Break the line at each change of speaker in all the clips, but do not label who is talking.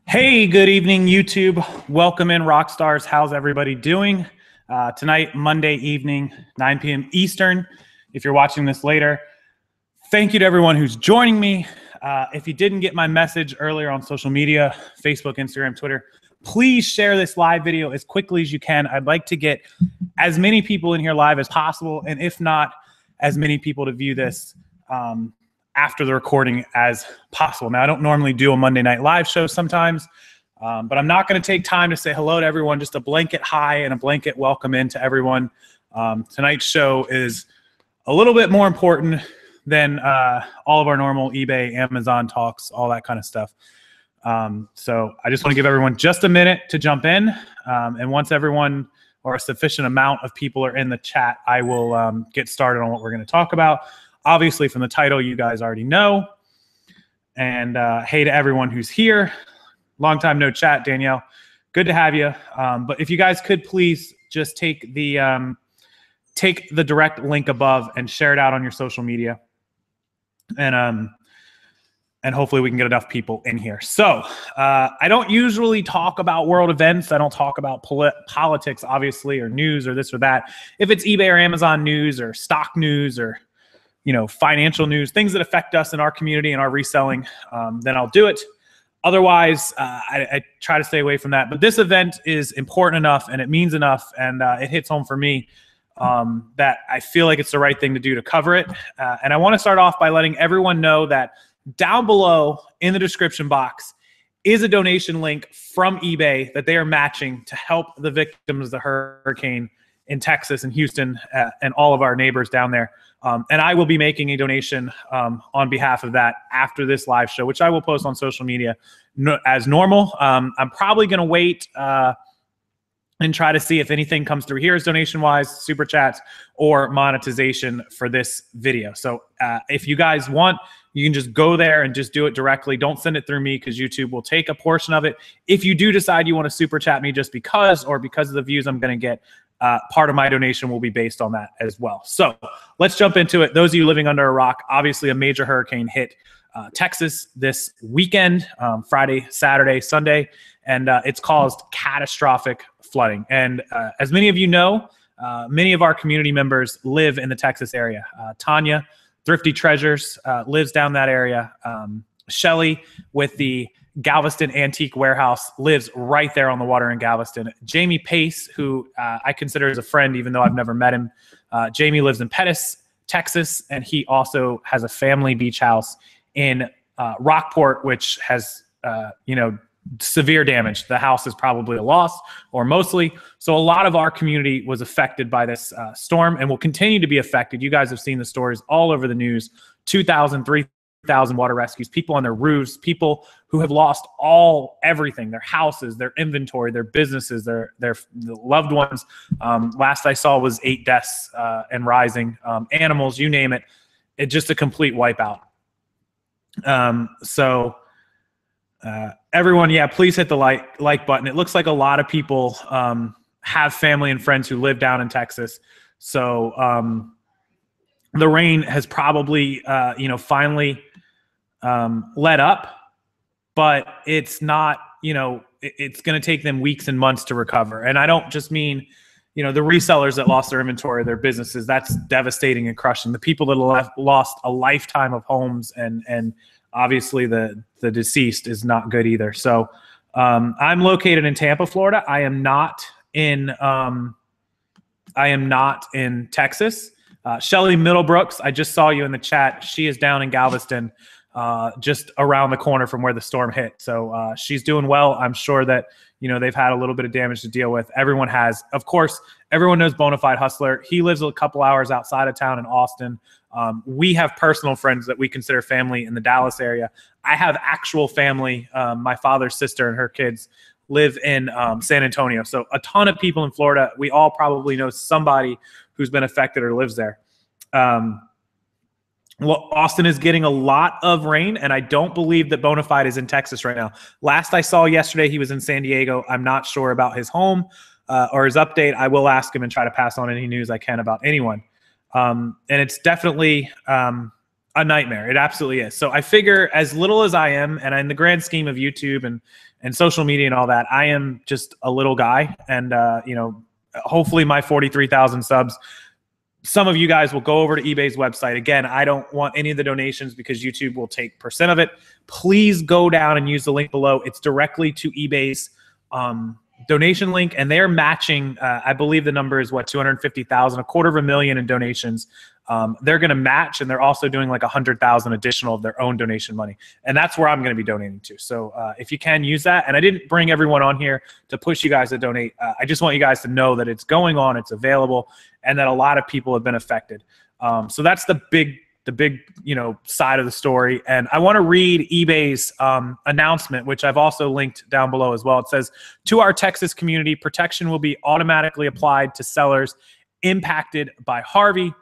Hey, good evening, YouTube. Welcome in, Rockstars. How's everybody doing? Tonight, Monday evening, 9 p.m. Eastern. If you're watching this later, thank you to everyone who's joining me. If you didn't get my message earlier on social media, Facebook, Instagram, Twitter, please share this live video as quickly as you can. I'd like to get as many people in here live as possible, and if not, as many people to view this after the recording as possible. Now, I don't normally do a Monday night live show sometimes, but I'm not going to take time to say hello to everyone, just a blanket hi and a blanket welcome in to everyone. Tonight's show is a little bit more important than all of our normal eBay, Amazon talks, all that kind of stuff. So I just want to give everyone just a minute to jump in. And once everyone or a sufficient amount of people are in the chat, I will get started on what we're going to talk about. Obviously, from the title, you guys already know. And hey to everyone who's here. Long time no chat, Danielle. Good to have you. But if you guys could please just take the direct link above and share it out on your social media. And hopefully we can get enough people in here. So I don't usually talk about world events. I don't talk about politics, obviously, or news or this or that. If it's eBay or Amazon news or stock news or financial news, things that affect us in our community and our reselling, then I'll do it. Otherwise, I try to stay away from that. But this event is important enough and it means enough and it hits home for me that I feel like it's the right thing to do to cover it. And I want to start off by letting everyone know that down below in the description box is a donation link from eBay that they are matching to help the victims of the hurricane in Texas and Houston and all of our neighbors down there. And I will be making a donation on behalf of that after this live show, which I will post on social media as normal. I'm probably going to wait and try to see if anything comes through here as donation-wise, super chats, or monetization for this video. So if you guys want, you can just go there and just do it directly. Don't send it through me because YouTube will take a portion of it. If you do decide you want to super chat me just because or because of the views I'm going to get, part of my donation will be based on that as well. So let's jump into it. Those of you living under a rock, obviously a major hurricane hit Texas this weekend, Friday, Saturday, Sunday, and it's caused catastrophic flooding. And as many of you know, many of our community members live in the Texas area. Tanya, Thrifty Treasures, lives down that area. Shelly with the Galveston Antique Warehouse lives right there on the water in Galveston. Jamie Pace, who I consider as a friend, even though I've never met him. Jamie lives in Pettis, Texas, and he also has a family beach house in Rockport, which has, severe damage. The house is probably a loss or mostly. So a lot of our community was affected by this storm and will continue to be affected. You guys have seen the stories all over the news, 2,000, 3,000 water rescues, people on their roofs, people who have lost everything, their houses, their inventory, their businesses, their loved ones. Last I saw was 8 deaths and rising, animals, you name it. It's just a complete wipeout. Everyone, yeah, please hit the like button. It looks like a lot of people have family and friends who live down in Texas. So the rain has probably, finally let up, but it's not, it's going to take them weeks and months to recover. And I don't just mean, the resellers that lost their inventory, their businesses. That's devastating and crushing. The people that have lost a lifetime of homes and obviously the deceased is not good either. So I'm located in Tampa, Florida. I am not in Texas. Shelly Middlebrooks, I just saw you in the chat. She is down in Galveston, just around the corner from where the storm hit. So she's doing well. I'm sure that, they've had a little bit of damage to deal with. Everyone has. Of course, everyone knows Bonafide Hustler. He lives a couple hours outside of town in Austin. We have personal friends that we consider family in the Dallas area. I have actual family. My father's sister and her kids live in San Antonio. So a ton of people in Florida. We all probably know somebody who's been affected or lives there. Well, Austin is getting a lot of rain, and I don't believe that Bonafide is in Texas right now. Last I saw yesterday, he was in San Diego. I'm not sure about his home or his update. I will ask him and try to pass on any news I can about anyone. And it's definitely a nightmare. It absolutely is. So I figure, as little as I am, and in the grand scheme of YouTube and social media and all that, I am just a little guy. And you know, hopefully my 43,000 subs, some of you guys will go over to eBay's website. Again, I don't want any of the donations because YouTube will take % of it. Please go down and use the link below. It's directly to eBay's donation link, and they're matching, I believe the number is what, 250,000, $250,000 in donations. They're going to match, and they're also doing like 100,000 additional of their own donation money. And that's where I'm going to be donating to. So if you can use that, and I didn't bring everyone on here to push you guys to donate. I just want you guys to know that it's going on, it's available, and that a lot of people have been affected. So that's the big, you know, side of the story. And I want to read eBay's announcement, which I've also linked down below as well. It says, to our Texas community, protection will be automatically applied to sellers impacted by Harvey.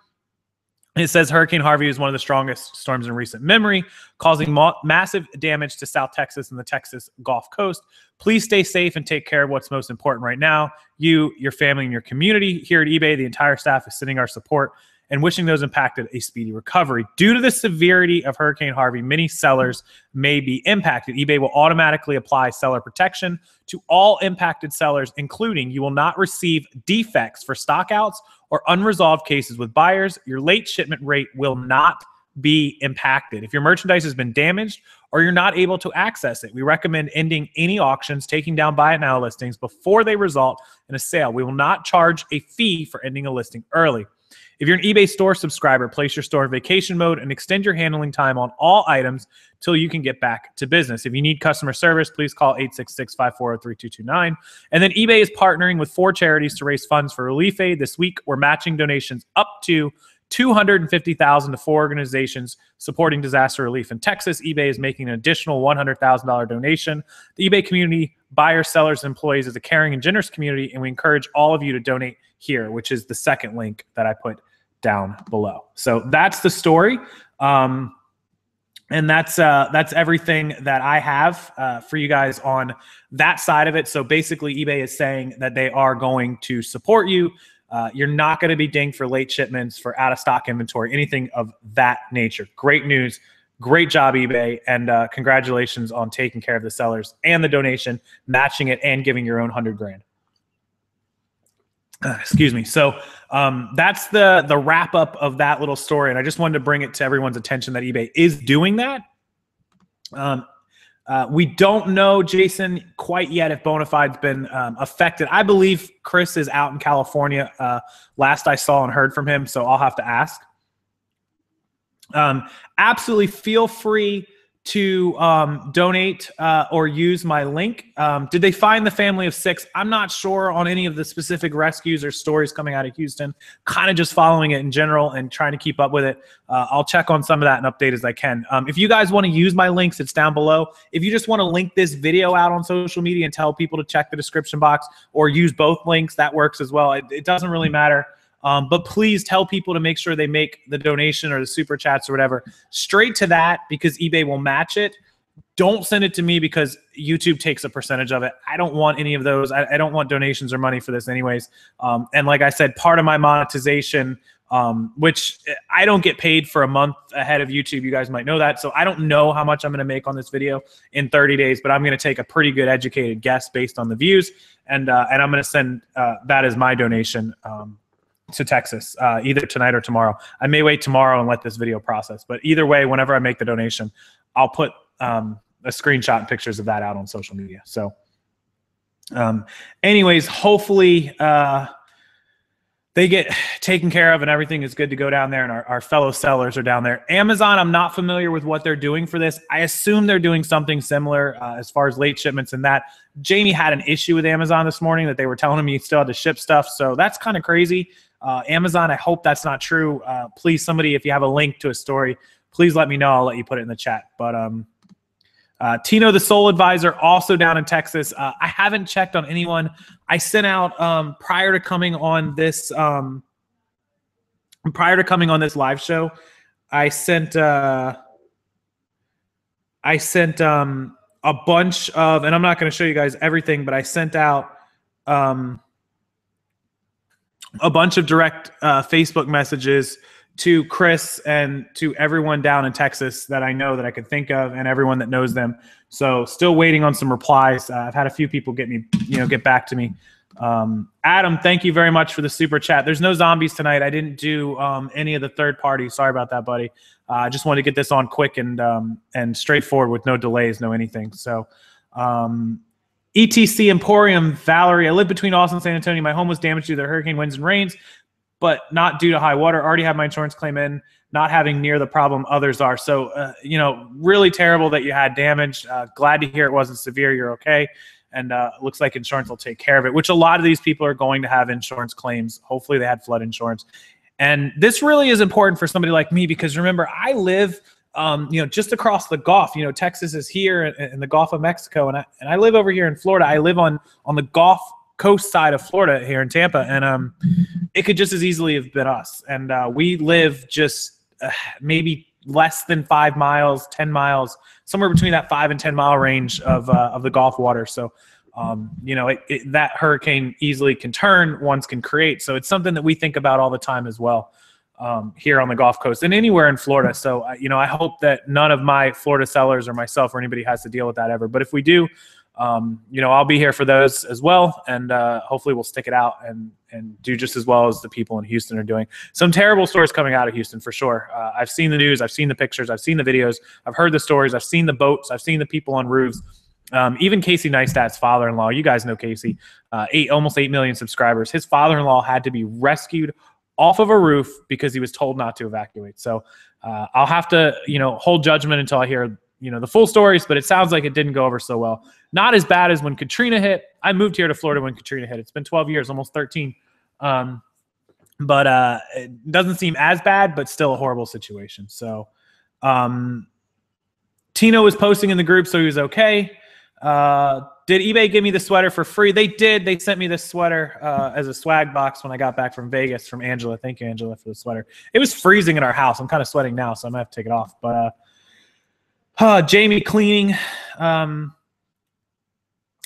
It says Hurricane Harvey is one of the strongest storms in recent memory, causing massive damage to South Texas and the Texas Gulf Coast. Please stay safe and take care of what's most important right now. You, your family, and your community. Here at eBay, the entire staff is sending our support and wishing those impacted a speedy recovery. Due to the severity of Hurricane Harvey, many sellers may be impacted. eBay will automatically apply seller protection to all impacted sellers, including you will not receive defects for stockouts or unresolved cases with buyers. Your late shipment rate will not be impacted. If your merchandise has been damaged or you're not able to access it, we recommend ending any auctions, taking down buy it now listings before they result in a sale. We will not charge a fee for ending a listing early. If you're an eBay store subscriber, place your store in vacation mode and extend your handling time on all items till you can get back to business. If you need customer service, please call 866-540-3229. And then eBay is partnering with 4 charities to raise funds for Relief Aid. This week, we're matching donations up to $250,000 to 4 organizations supporting disaster relief in Texas. eBay is making an additional $100,000 donation. The eBay community, buyers, sellers, and employees, is a caring and generous community, and we encourage all of you to donate here, which is the second link that I put down below. So that's the story. And that's everything that I have for you guys on that side of it. So basically, eBay is saying that they are going to support you. You're not going to be dinged for late shipments, for out of stock inventory, anything of that nature. Great news. Great job, eBay. And congratulations on taking care of the sellers and the donation, matching it, and giving your own $100,000. Excuse me. So that's the wrap up of that little story. And I just wanted to bring it to everyone's attention that eBay is doing that. We don't know, Jason, quite yet if Bonafide's been affected. I believe Chris is out in California. Last I saw and heard from him, so I'll have to ask. Absolutely feel free to donate or use my link. Did they find the family of 6? I'm not sure on any of the specific rescues or stories coming out of Houston. Kind of just following it in general and trying to keep up with it. I'll check on some of that and update as I can. If you guys want to use my links, it's down below. If you just want to link this video out on social media and tell people to check the description box or use both links, that works as well. It doesn't really matter. But please tell people to make sure they make the donation or the super chats or whatever straight to that, because eBay will match it. Don't send it to me because YouTube takes a percentage of it. I don't want any of those. I don't want donations or money for this anyways. And like I said, part of my monetization, which I don't get paid for a month ahead of YouTube. You guys might know that. So I don't know how much I'm going to make on this video in 30 days, but I'm going to take a pretty good educated guess based on the views. And I'm going to send that as my donation to Texas, either tonight or tomorrow. I may wait tomorrow and let this video process, but either way, whenever I make the donation, I'll put a screenshot and pictures of that out on social media. So anyways, hopefully they get taken care of and everything is good to go down there, and our fellow sellers are down there. Amazon, I'm not familiar with what they're doing for this. I assume they're doing something similar as far as late shipments and that. Jamie had an issue with Amazon this morning that they were telling him he still had to ship stuff, so that's kind of crazy. Amazon, I hope that's not true. Please, somebody, if you have a link to a story, please let me know. I'll let you put it in the chat. But Tino, the Soul Advisor, also down in Texas. I haven't checked on anyone. I sent out prior to coming on this live show. I sent a bunch of, and I'm not going to show you guys everything, but I sent out a bunch of direct Facebook messages to Chris and to everyone down in Texas that I know that I could think of, and everyone that knows them. So still waiting on some replies. I've had a few people get back to me. Adam, thank you very much for the super chat. There's no zombies tonight. I didn't do any of the third party. Sorry about that, buddy. I just wanted to get this on quick and straightforward with no delays, no anything. So ETC Emporium, Valerie, I live between Austin and San Antonio. My home was damaged due to the hurricane winds and rains, but not due to high water. Already have my insurance claim in, not having near the problem others are. So, really terrible that you had damage. Glad to hear it wasn't severe. You're okay. And looks like insurance will take care of it, which a lot of these people are going to have insurance claims. Hopefully they had flood insurance. And this really is important for somebody like me because remember, I live just across the Gulf. Texas is here in the Gulf of Mexico, and I live over here in Florida. I live on the Gulf Coast side of Florida here in Tampa, and it could just as easily have been us. And we live just maybe less than 5 miles, 10 miles, somewhere between that 5 and 10 mile range of the Gulf water. So, that hurricane easily can turn, once can create. So it's something that we think about all the time as well here on the Gulf Coast and anywhere in Florida. So, I hope that none of my Florida sellers or myself or anybody has to deal with that ever. But if we do, I'll be here for those as well. And hopefully we'll stick it out and do just as well as the people in Houston are doing. Some terrible stories coming out of Houston for sure. I've seen the news. I've seen the pictures. I've seen the videos. I've heard the stories. I've seen the boats. I've seen the people on roofs. Even Casey Neistat's father-in-law, you guys know Casey, almost 8 million subscribers. His father-in-law had to be rescued off of a roof because he was told not to evacuate. So I'll have to, hold judgment until I hear the full stories, but it sounds like it didn't go over so well. Not as bad as when Katrina hit. I moved here to Florida when Katrina hit. It's been 12 years, almost 13. But it doesn't seem as bad, but still a horrible situation. So Tino was posting in the group, so he was okay. Did eBay give me the sweater for free? They did. They sent me this sweater as a swag box when I got back from Vegas from Angela. Thank you, Angela, for the sweater. It was freezing in our house. I'm kind of sweating now, so I'm going to have to take it off. But Jamie cleaning.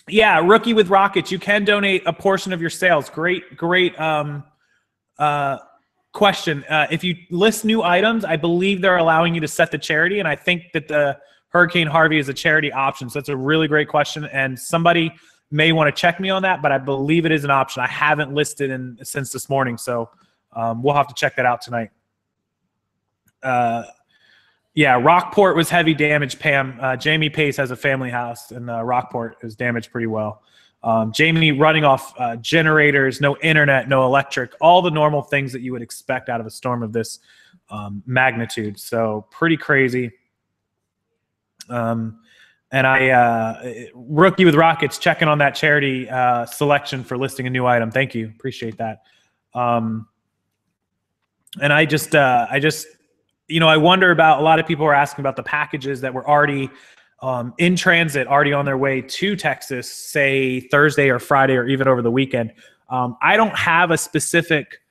Yeah, rookie with rockets. You can donate a portion of your sales. Great question. If you list new items, I believe they're allowing you to set the charity, and I think that the Hurricane Harvey is a charity option. So that's a really great question, and somebody may want to check me on that, but I believe it is an option. I haven't listed since this morning, so we'll have to check that out tonight. Yeah, Rockport was heavy damage, Pam. Jamie Pace has a family house, and Rockport is damaged pretty well. Jamie running off generators, no internet, no electric, all the normal things that you would expect out of a storm of this magnitude. So pretty crazy. And rookie with rockets, checking on that charity selection for listing a new item. Thank you. Appreciate that. And I just I wonder about, a lot of people are asking about the packages that were already in transit, already on their way to Texas, say Thursday or Friday or even over the weekend. I don't have a specific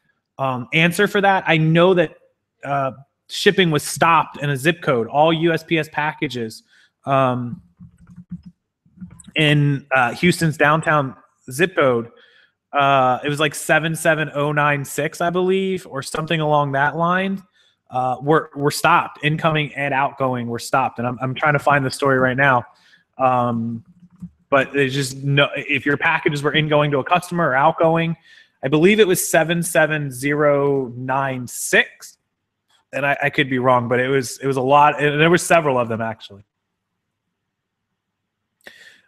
answer for that. I know that shipping was stopped in a zip code, all USPS packages in Houston's downtown zip code. It was like 77096, I believe, or something along that line. Were stopped. Incoming and outgoing were stopped, and I'm trying to find the story right now. But there's just no, if your packages were ingoing to a customer or outgoing, I believe it was 77096, and I could be wrong, but it was a lot, and there were several of them actually.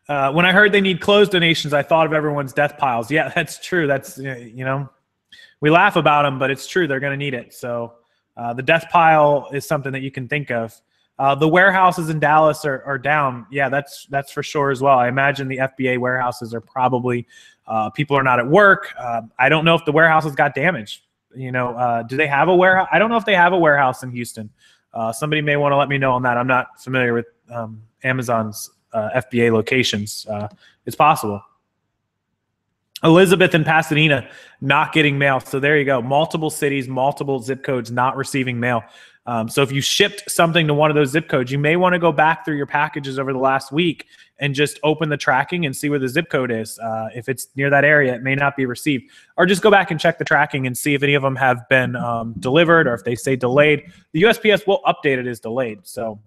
When I heard they need clothes donations, I thought of everyone's death piles. Yeah, that's true. That's we laugh about them, but it's true. They're going to need it. So. The death pile is something that you can think of. The warehouses in Dallas are down. Yeah, that's for sure as well. I imagine the FBA warehouses are probably people are not at work. I don't know if the warehouses got damaged. Do they have a warehouse? I don't know if they have a warehouse in Houston. Somebody may want to let me know on that. I'm not familiar with Amazon's FBA locations. It's possible. Elizabeth in Pasadena not getting mail. So there you go. Multiple cities, multiple zip codes not receiving mail. So if you shipped something to one of those zip codes, you may want to go back through your packages over the last week and just open the tracking and see where the zip code is. If it's near that area, it may not be received. Or just go back and check the tracking and see if any of them have been delivered, or if they say delayed. The USPS will update it as delayed. So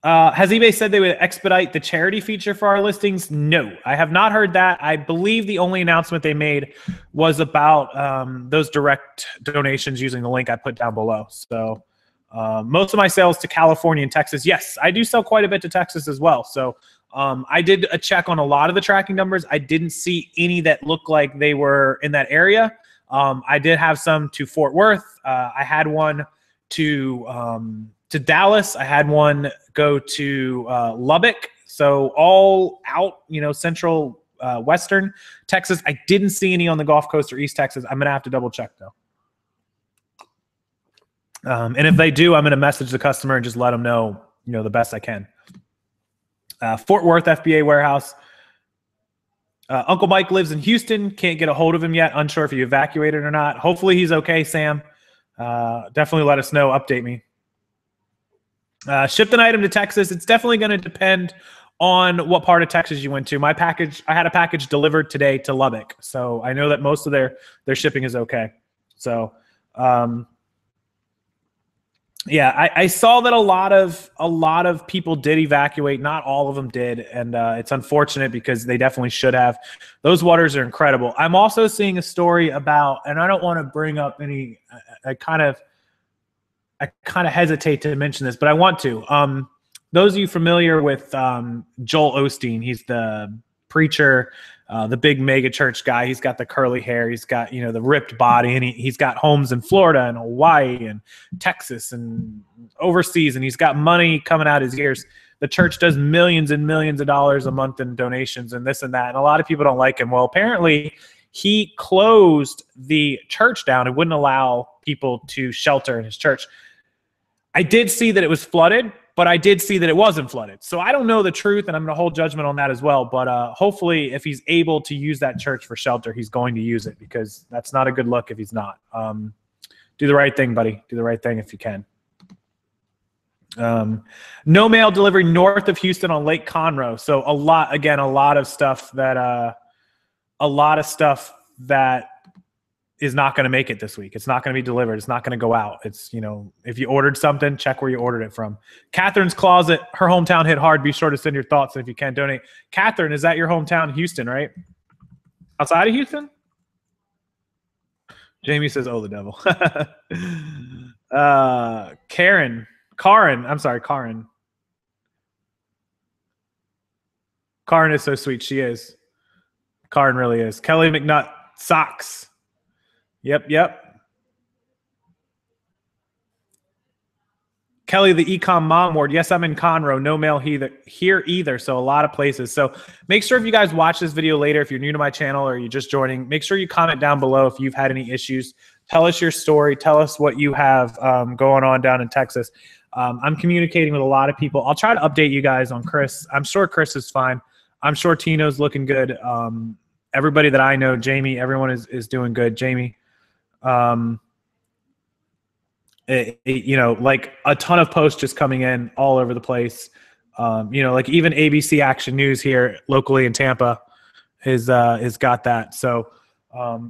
has eBay said they would expedite the charity feature for our listings? No, I have not heard that. I believe the only announcement they made was about those direct donations using the link I put down below. So most of my sales to California and Texas, yes, I do sell quite a bit to Texas as well. So I did a check on a lot of the tracking numbers. I didn't see any that looked like they were in that area. I did have some to Fort Worth. I had one to Dallas. I had one go to Lubbock. So all out, central western Texas. I didn't see any on the Gulf Coast or East Texas. I'm going to have to double check though. And if they do, I'm going to message the customer and just let them know, the best I can. Fort Worth FBA warehouse. Uncle Mike lives in Houston. Can't get a hold of him yet. Unsure if he evacuated or not. Hopefully he's okay, Sam. Definitely let us know. Update me. Shipped an item to Texas. It's definitely going to depend on what part of Texas you went to. I had a package delivered today to Lubbock, so I know that most of their shipping is okay. So, yeah, I saw that a lot of people did evacuate. Not all of them did, and it's unfortunate because they definitely should have. Those waters are incredible. I'm also seeing a story about, and I don't want to bring up any. I kind of hesitate to mention this, but I want to. Those of you familiar with Joel Osteen, he's the preacher, the big mega church guy. He's got the curly hair. He's got, the ripped body, and he's got homes in Florida and Hawaii and Texas and overseas, and he's got money coming out his ears. The church does millions and millions of dollars a month in donations and this and that, and a lot of people don't like him. Well, apparently he closed the church down and wouldn't allow people to shelter in his church. I did see that it was flooded, but I did see that it wasn't flooded. So I don't know the truth, and I'm going to hold judgment on that as well. But hopefully if he's able to use that church for shelter, he's going to use it, because that's not a good look if he's not. Do the right thing, buddy. Do the right thing if you can. No mail delivery north of Houston on Lake Conroe. So a lot of stuff that is not going to make it this week. It's not going to be delivered. It's not going to go out. It's, if you ordered something, check where you ordered it from. Katherines Closet, her hometown hit hard. Be sure to send your thoughts, and if you can, donate. Catherine, is that your hometown, Houston, right? Outside of Houston? Jamie says, oh, the devil. Karen. Karen is so sweet. She is. Karen really is. Kelly McNutt, socks. Yep. Kelly, the Ecom Mom Ward. Yes, I'm in Conroe. No mail here either. So a lot of places. So make sure if you guys watch this video later, if you're new to my channel or you're just joining, make sure you comment down below if you've had any issues. Tell us your story. Tell us what you have going on down in Texas. I'm communicating with a lot of people. I'll try to update you guys on Chris. I'm sure Chris is fine. I'm sure Tino's looking good. Everybody that I know, Jamie, everyone is doing good. Jamie. Like a ton of posts just coming in all over the place. Like even ABC Action News here locally in Tampa is got that. So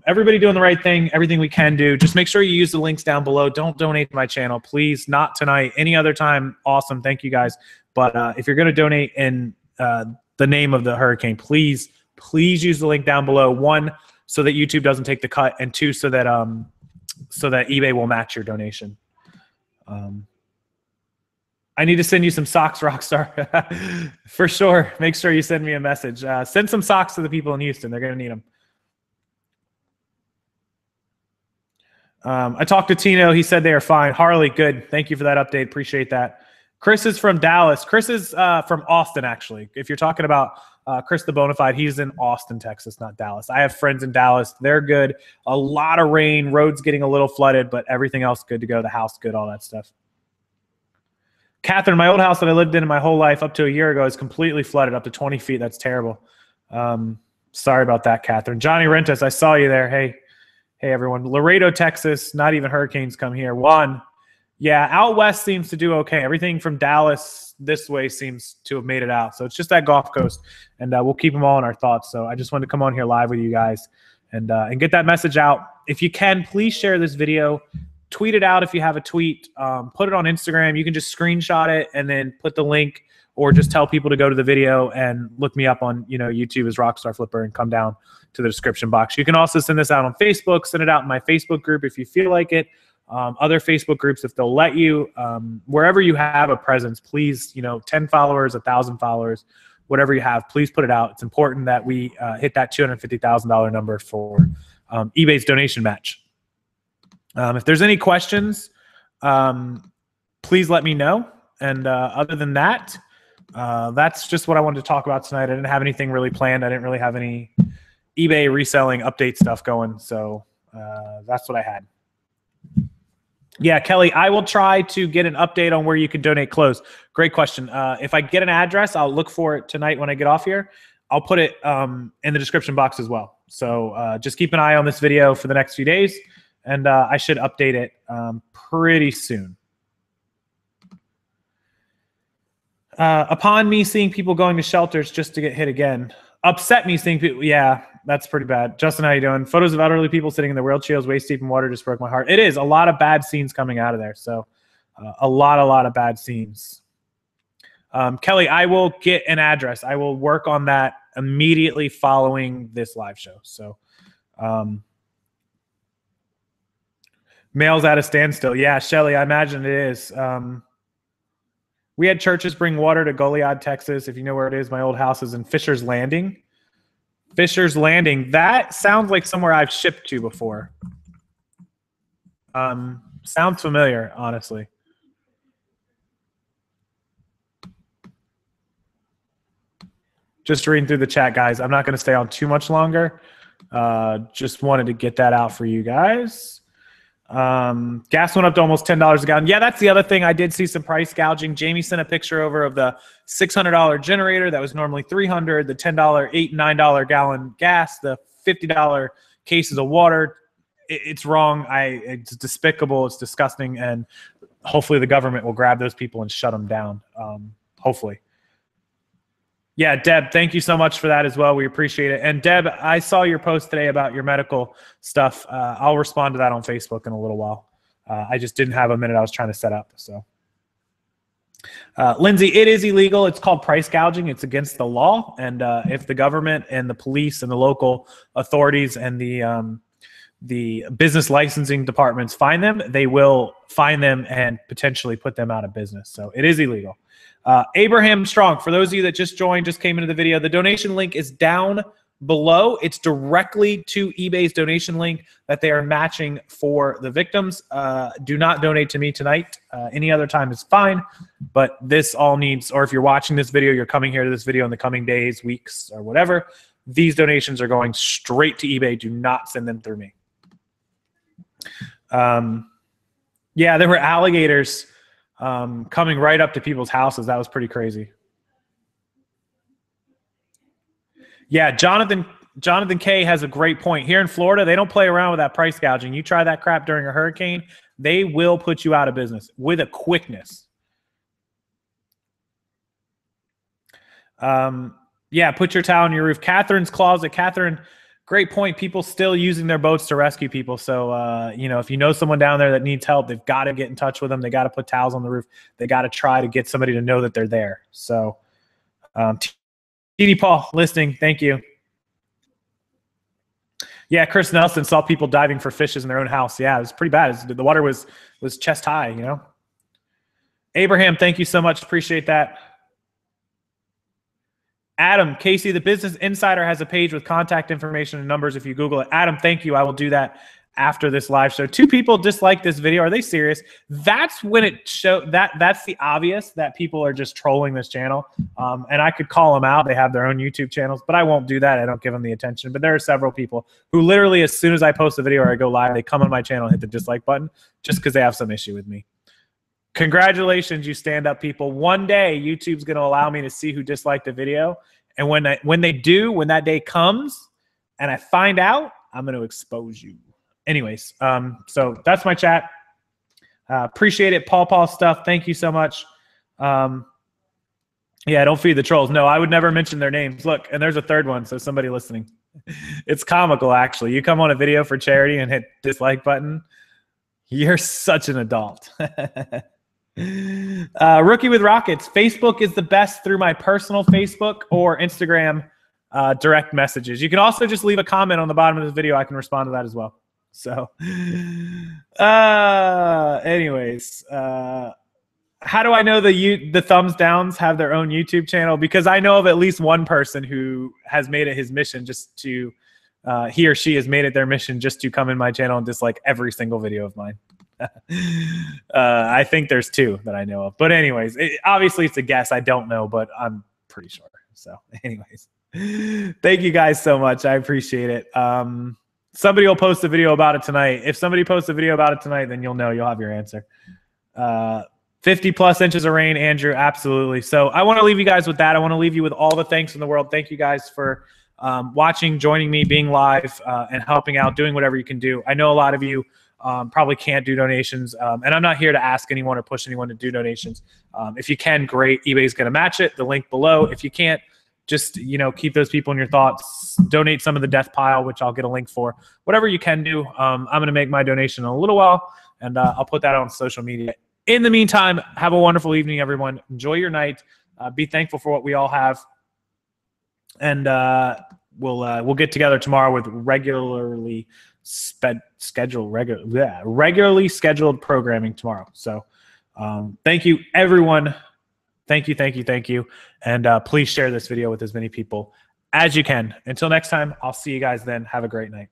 everybody doing the right thing, everything we can do. Just make sure you use the links down below. Don't donate to my channel, please. Not tonight. Any other time, awesome. Thank you guys. But if you're going to donate in the name of the hurricane, please use the link down below. One, so that YouTube doesn't take the cut, and two, so that eBay will match your donation. I need to send you some socks, Rockstar. For sure. Make sure you send me a message. Send some socks to the people in Houston. They're going to need them. I talked to Tino. He said they are fine. Harley, good. Thank you for that update. Appreciate that. Chris is from Dallas. Chris is from Austin, actually. If you're talking about Chris the Bonafide, he's in Austin, Texas, not Dallas. I have friends in Dallas. They're good. A lot of rain. Roads getting a little flooded, but everything else good to go. The house good, all that stuff. Catherine, my old house that I lived in my whole life up to a year ago is completely flooded up to 20 feet. That's terrible. Sorry about that, Catherine. Johnny Rentas, I saw you there. Hey, everyone. Laredo, Texas, not even hurricanes come here. One. Yeah, out west seems to do okay. Everything from Dallas, this way seems to have made it out. So it's just that Gulf Coast, and we'll keep them all in our thoughts. So I just wanted to come on here live with you guys and get that message out. If you can, please share this video. Tweet it out if you have a tweet. Put it on Instagram. You can just screenshot it and then put the link, or just tell people to go to the video and look me up on YouTube as Rockstar Flipper and come down to the description box. You can also send this out on Facebook. Send it out in my Facebook group if you feel like it. Other Facebook groups if they'll let you. Wherever you have a presence, please, 10 followers, 1,000 followers, whatever you have, please put it out. It's important that we hit that $250,000 number for eBay's donation match. If there's any questions, please let me know. And other than that, that's just what I wanted to talk about tonight. I didn't have anything really planned. I didn't really have any eBay reselling update stuff going. So that's what I had. Yeah, Kelly, I will try to get an update on where you can donate clothes. Great question. If I get an address, I'll look for it tonight when I get off here. I'll put it in the description box as well. So just keep an eye on this video for the next few days, and I should update it pretty soon. Upon me seeing people going to shelters just to get hit again. Upset me seeing people. Yeah, that's pretty bad. Justin, how you doing? Photos of elderly people sitting in their wheelchairs, waist deep in water, just broke my heart. It is a lot of bad scenes coming out of there. So a lot of bad scenes. Kelly, I will get an address. I will work on that immediately following this live show. So mail's at a standstill. Yeah, Shelly, I imagine it is. We had churches bring water to Goliad, Texas. If you know where it is, my old house is in Fisher's Landing. Fisher's Landing. That sounds like somewhere I've shipped to before. Sounds familiar, honestly. Just reading through the chat, guys. I'm not going to stay on too much longer. Just wanted to get that out for you guys. Gas went up to almost $10 a gallon. Yeah, that's the other thing. I did see some price gouging. Jamie sent a picture over of the $600 generator that was normally $300, the $10, $8, $9 gallon gas, the $50 cases of water. It's wrong. It's despicable. It's disgusting. And hopefully the government will grab those people and shut them down. Hopefully. Yeah, Deb, thank you so much for that as well. We appreciate it. And Deb, I saw your post today about your medical stuff. I'll respond to that on Facebook in a little while. I just didn't have a minute. I was trying to set up. So, Lindsay, it is illegal. It's called price gouging. It's against the law. And if the government and the police and the local authorities and the business licensing departments find them, they will fine them and potentially put them out of business. So it is illegal. Abraham Strong, for those of you that just joined, just came into the video, the donation link is down below. It's directly to eBay's donation link that they are matching for the victims. Do not donate to me tonight. Any other time is fine, but this all needs, or if you're watching this video, you're coming here to this video in the coming days, weeks, or whatever, these donations are going straight to eBay. Do not send them through me. Yeah, there were alligators coming right up to people's houses. That was pretty crazy. Yeah, Jonathan Kaye has a great point. Here in Florida, they don't play around with that price gouging. You try that crap during a hurricane, they will put you out of business with a quickness. Yeah, put your towel on your roof. Katherines Closet. Catherine, great point. People still using their boats to rescue people. So, if you know someone down there that needs help, they've got to get in touch with them. They got to put towels on the roof. They got to try to get somebody to know that they're there. So, TD Paul, listening. Thank you. Yeah, Chris Nelson saw people diving for fishes in their own house. Yeah, it was pretty bad. The water was chest high, Abraham, thank you so much. Appreciate that. Adam, Casey, the Business Insider has a page with contact information and numbers if you Google it. Adam, thank you. I will do that after this live show. 2 people disliked this video. Are they serious? That's when it showed that's the obvious that people are just trolling this channel. And I could call them out. They have their own YouTube channels, but I won't do that. I don't give them the attention. But there are several people who literally, as soon as I post a video or I go live, they come on my channel and hit the dislike button just because they have some issue with me. Congratulations, you stand-up people. One day, YouTube's going to allow me to see who disliked a video. And when they do, when that day comes and I find out, I'm going to expose you. Anyways, so that's my chat. Appreciate it. Paul stuff. Thank you so much. Yeah, don't feed the trolls. No, I would never mention their names. Look, and there's a third one, so somebody listening. It's comical, actually. You come on a video for charity and hit dislike button, you're such an adult. Rookie with Rockets. Facebook is the best through my personal Facebook or Instagram direct messages. You can also just leave a comment on the bottom of the video. I can respond to that as well. So, anyways, how do I know the thumbs downs have their own YouTube channel? Because I know of at least one person who has made it his mission just to, he or she has made it their mission just to come in my channel and dislike every single video of mine. I think there's two that I know of. But anyways, obviously it's a guess. I don't know, but I'm pretty sure. So anyways, thank you guys so much. I appreciate it. Somebody will post a video about it tonight. If somebody posts a video about it tonight, then you'll know, you'll have your answer. 50 plus inches of rain, Andrew. Absolutely. So I want to leave you guys with that. I want to leave you with all the thanks in the world. Thank you guys for watching, joining me, being live, and helping out, doing whatever you can do. I know a lot of you probably can't do donations, and I'm not here to ask anyone or push anyone to do donations. If you can, great. eBay's going to match it. The link below. If you can't, just, you know, keep those people in your thoughts. Donate some of the death pile, which I'll get a link for. Whatever you can do. I'm going to make my donation in a little while, and I'll put that on social media. In the meantime, have a wonderful evening, everyone. Enjoy your night. Be thankful for what we all have, and we'll get together tomorrow with regularly scheduled programming tomorrow. So thank you, everyone. Thank you. And please share this video with as many people as you can. Until next time, I'll see you guys then. Have a great night.